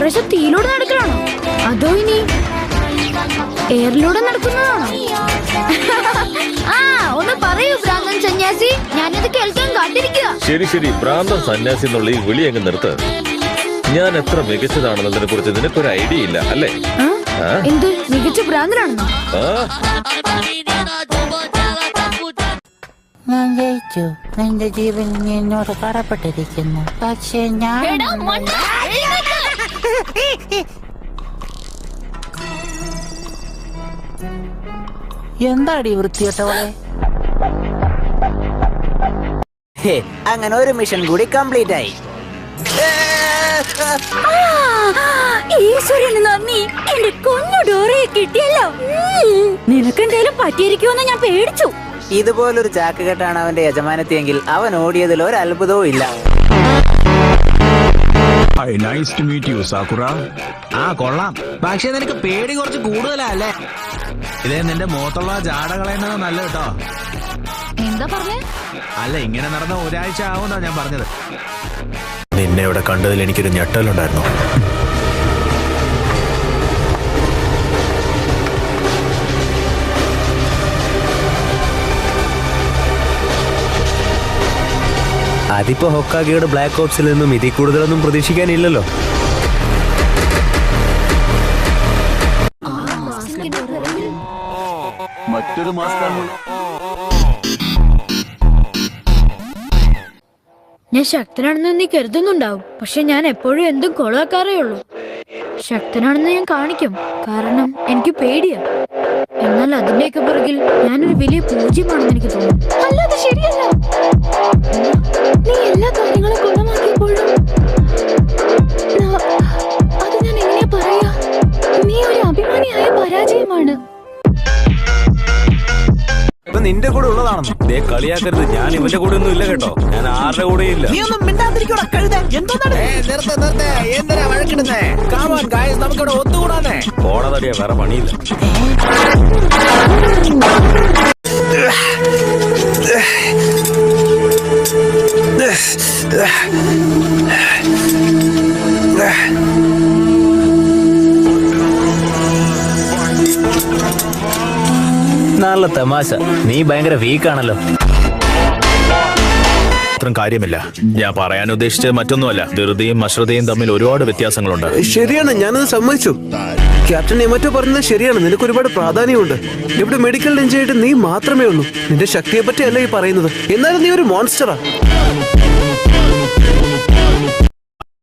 Operation തീയിലൂടെ നടക്കലാണോ അതോ ഇനി എയറിലൂടെ നടക്കുന്നതാണോ? ആ ഒന്ന് പറയൂ ഭ്രാന്തൻ സന്യാസി, ഞാനിത് കേൾക്കാൻ കാത്തിരിക്കുക. ശരി ശരി, ഭ്രാന്തൻ സന്യാസി എന്നുള്ള ഈ വിളി അങ്ങ് നിർത്ത്. ഞാൻ എത്ര മികച്ചതാണെന്നതിനെ കുറിച്ച് നിനക്കൊരു ഐഡിയ ഇല്ല അല്ലേ? എന്ത് മികച്ച ഭ്രാന്തനാണെന്നോ? ഞാൻ ജയിച്ചു. നിന്റെ ജീവൻ എന്നോട് കടപ്പെട്ടിരിക്കുന്നു. പക്ഷേ ഞാൻ എന്താടി വൃത്തിയോട്ടവളെ? അങ്ങനെ ഒരു മിഷൻ കൂടി കംപ്ലീറ്റ് ആയി. ഈശ്വരന് നന്ദി, എന്റെ കുഞ്ഞു ഡോറയെ കിട്ടിയല്ലോ. നിനക്കെന്തേലും പറ്റിയിരിക്കുമെന്ന് ഞാൻ പേടിച്ചു. ഇതുപോലൊരു ചാക്കുകെട്ടാണ് അവന്റെ യജമാനത്തിയെങ്കിൽ അവൻ ഓടിയതിൽ ഒരു അത്ഭുതവും ഇല്ല. Nice to meet you Sakura. കൊള്ളാം, പക്ഷേ നിനക്ക് പേടി കുറച്ച് കൂടുതലല്ലേ? ഇതേ നിന്റെ മുഖത്തുള്ള ജാട കളയുന്നത് നല്ല കേട്ടോ. എന്താ പറഞ്ഞേ? അല്ല, ഇങ്ങനെ നടന്ന ഒരാഴ്ച ആവുന്നാ ഞാൻ പറഞ്ഞത്. നിന്നെ ഇവിടെ കണ്ടതിൽ എനിക്കൊരു ഞെട്ടലുണ്ടായിരുന്നു. അതിപ്പോ ഹൊക്കാഗയുടെ ബ്ലാക്ക് ഓപ്സിൽ നിന്നും ഇതിൽ കൂടുതലൊന്നും പ്രതീക്ഷിക്കാനില്ലല്ലോ. മറ്റൊരു മാസ്കാണ്. ഞാൻ ശക്തനാണെന്ന് നീ കരുതുന്നുണ്ടാവും, പക്ഷെ ഞാൻ എപ്പോഴും എന്തും കൊളാക്കാറേ ഉള്ളൂ. ശക്തനാണെന്ന് ഞാൻ കാണിക്കും, കാരണം എനിക്ക് പേടിയാ. എന്നാൽ അതിന്റെയൊക്കെ പുറകിൽ ഞാനൊരു വലിയ പൂജ്യമാണെന്ന് എനിക്ക് തോന്നുന്നു. അല്ലാതെ ശരിയല്ല. നീ എല്ലാ കാര്യങ്ങളും കൊളമാക്കിയപ്പോഴും അത് ഞാൻ എങ്ങനെയാ പറയാ? നീ ഒരു അഭിമാനിയായ പരാജയമാണ്. നിന്റെ കൂടെ ഉള്ളതാണെന്നോ? ദേ കളിയാക്കരുത്, ഞാൻ ഇവന്റെ കൂടെ ഒന്നും ഇല്ല കേട്ടോ. ഞാൻ ആരുടെ കൂടെ ഇല്ല. നമുക്കിവിടെ ഒത്തുകൂടാന്നേ. പോണതടിയാ, വേറെ പണിയില്ല. നല്ല തമാശ. നീ ഭയങ്കര വീക്കാണല്ലോ. അത്രയും കാര്യമില്ല. ഞാൻ പറയാൻ ഉദ്ദേശിച്ചത് മറ്റൊന്നുമല്ല. ധൃതിയും അശ്രദ്ധയും തമ്മിൽ ഒരുപാട് വ്യത്യാസങ്ങളുണ്ട്. ശരിയാണ്, ഞാനത് സമ്മതിച്ചു. ക്യാപ്റ്റൻ എമറ്റോ പറഞ്ഞത് ശരിയാണ്. നിനക്ക് ഒരുപാട് പ്രാധാന്യമുണ്ട്. ഇവിടെ മെഡിക്കൽ രഞ്ജയായിട്ട് നീ മാത്രമേ ഉള്ളൂ. നിന്റെ ശക്തിയെ പറ്റിയല്ല ഈ പറയുന്നത്. എന്നാലും നീ ഒരു മോൺസ്റ്ററാ.